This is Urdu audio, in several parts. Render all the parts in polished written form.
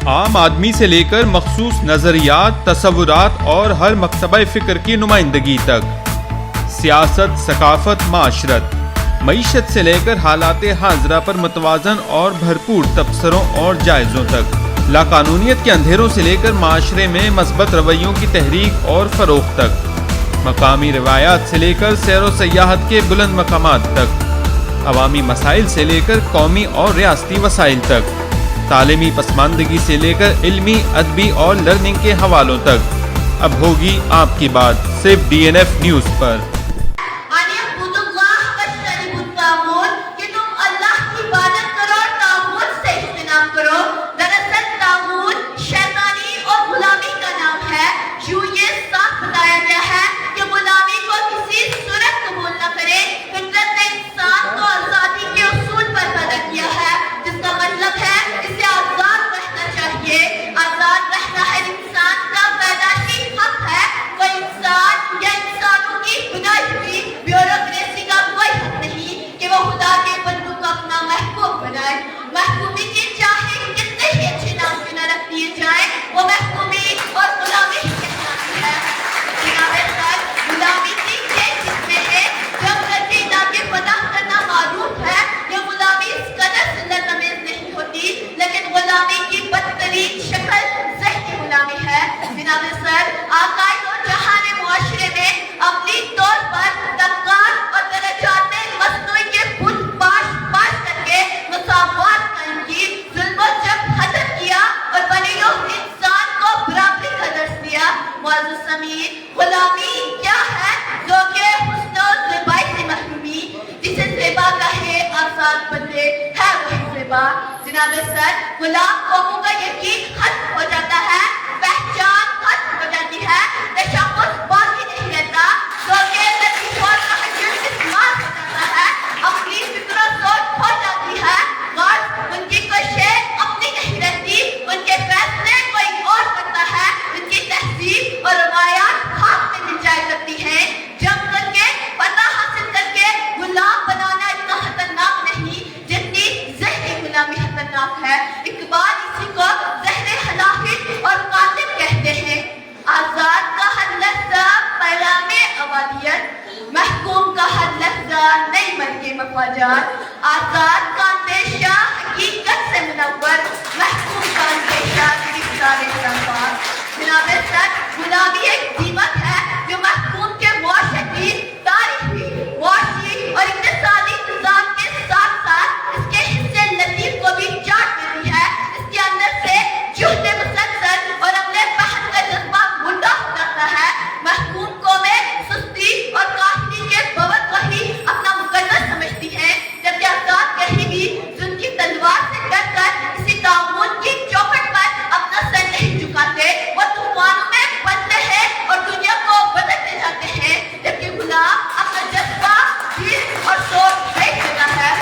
عام آدمی سے لے کر مخصوص نظریات، تصورات اور ہر مکتبہ فکر کی نمائندگی تک، سیاست، ثقافت، معاشرت، معیشت سے لے کر حالات حاضرہ پر متوازن اور بھرپور تبصروں اور جائزوں تک، لاقانونیت کے اندھیروں سے لے کر معاشرے میں مثبت رویوں کی تحریک اور فروغ تک، مقامی روایات سے لے کر سیر و سیاحت کے بلند مقامات تک، عوامی مسائل سے لے کر قومی اور ریاستی وسائل تک، تعلیمی پسماندگی سے لے کر علمی، ادبی اور لرننگ کے حوالوں تک۔ اب ہوگی آپ کی بات صرف DNF نیوز پر۔ جناب سر، غلام قوموں کا یقین ختم ہو جاتا ہے، پہچان ختم ہو جاتی ہے، تشخص باقی نہیں رہتا، لطیف اور تحجر استعمال ہو جاتا ہے، اپنی فکر و سوچ کھو جاتی ہے، غرض ان کی کوئی شے اپنی نہیں رہتی، ان کے فیصلے کوئی اور کرتا ہے، ان کی تہذیب اور روایات خاک میں مل جایا کرتی ہیں۔ جنگ کر کے فتح حاصل کر کے غلام بنانا اتنا خطرناک نہیں جتنی ذہنی غلامی خطرناک ہے۔ اقبال اسی کو زہر ہلاکت اور قاتل کہتے ہیں۔ آزاد کا ہر لفظہ پیغام ابدیت، محکوم کا ہر لفظہ نئی مرگ مفاجات، آزاد کا اندیشہ حقیقت سے منور، محکوم کا اندیشہ گرفتار شفاعت۔ جناب سر، غلامی ایک دیمک ہے جو محکوم کے معاشرتی، تاریخی، معاشی اور اقتصادی نظام کے ساتھ ساتھ اس کے حصے لطیف کو بھی چاٹ دیتی ہے۔ اس کے اندر سے جہد مسلسل اور اپنے بحث کا جذبہ مردہ ہو جاتا ہے۔ محکوم قومیں سستی اور کاہلی کے باور کو ہی اپنا مقدس سمجھتی ہیں، جبکہ آزاد کہیں بھی جن کی تلوار سے ڈر کر کسی تعاون کی چوکھٹ پر اپنا سر نہیں جھکاتے، وہ طوفانوں میں بنتے ہیں اور دنیا کو بدلتے جاتے ہیں، جبکہ غلام اپنا جذبہ، دل اور سوچ بیچ دیتا ہے۔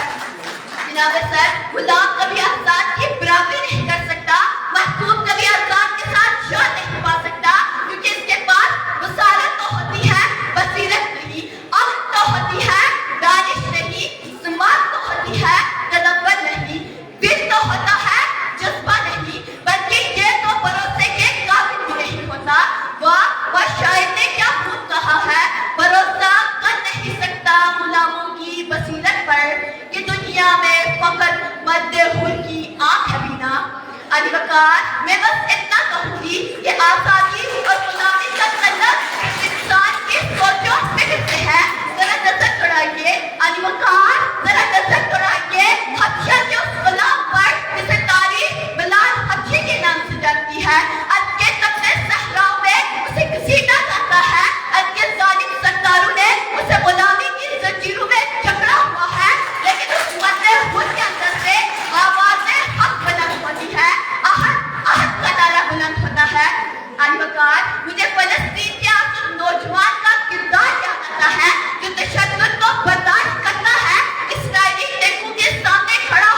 جناب سر، غلام کبھی آزاد کی برابری نہیں کر سکتا، محکوم کبھی آزاد کے ساتھ جان نہیں پا سکتا، کیونکہ اس کے پاس وسالت تو ہوتی ہے، بصیرت نہیں، عقل تو ہوتی ہے، دانش نہیں، سماعت تو ہوتی ہے، تدبر نہیں، دل تو ہوتا ہے، جذبہ نہیں، بلکہ یہ تو بھروسے کے قابل بھی نہیں ہوتا۔ واہ شاعر نے کیا خوب کہا ہے، بھروسہ کر نہیں سکتا غلاموں کی بصیرت پر، کہ دنیا میں فقط مد حل کی آنکھ ہے بینا۔ علی وقار، میں بس اتنا کہوں گی کہ آزادی اور غلامی کا تعلق انسان کی سوچ و فکر سے ہے۔ ذرا نظر دوڑائیے علی وقار، ذرا نظر دوڑائیے حبشہ کے اس غلام پر جسے تاریخ بلال حبشی کے نام سے جانتی ہے۔ اب کے تپتے صحراؤں میں اسے گھسیٹا جاتا ہے، اب کے ظالم سرداروں نے اسے غلامی کی زنجیروں میں جکڑا ہوا ہے، لیکن اس مد حل کے اندر سے آواز حق بلند ہوتی ہے، احد کا نعرہ بلند ہوتا ہے۔ علی وقار، مجھے فلسطین کے آسود نوجوان کا کردار یاد آتا ہے جو تشدد کو برداشت کرتا ہے، اسرائیلی ٹینکوں کے سامنے کھڑا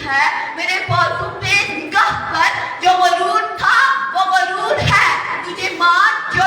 ہے میرے بازو پہ نگاہ کر جو غرور تھا وہ غرور ہے تجھے مان جو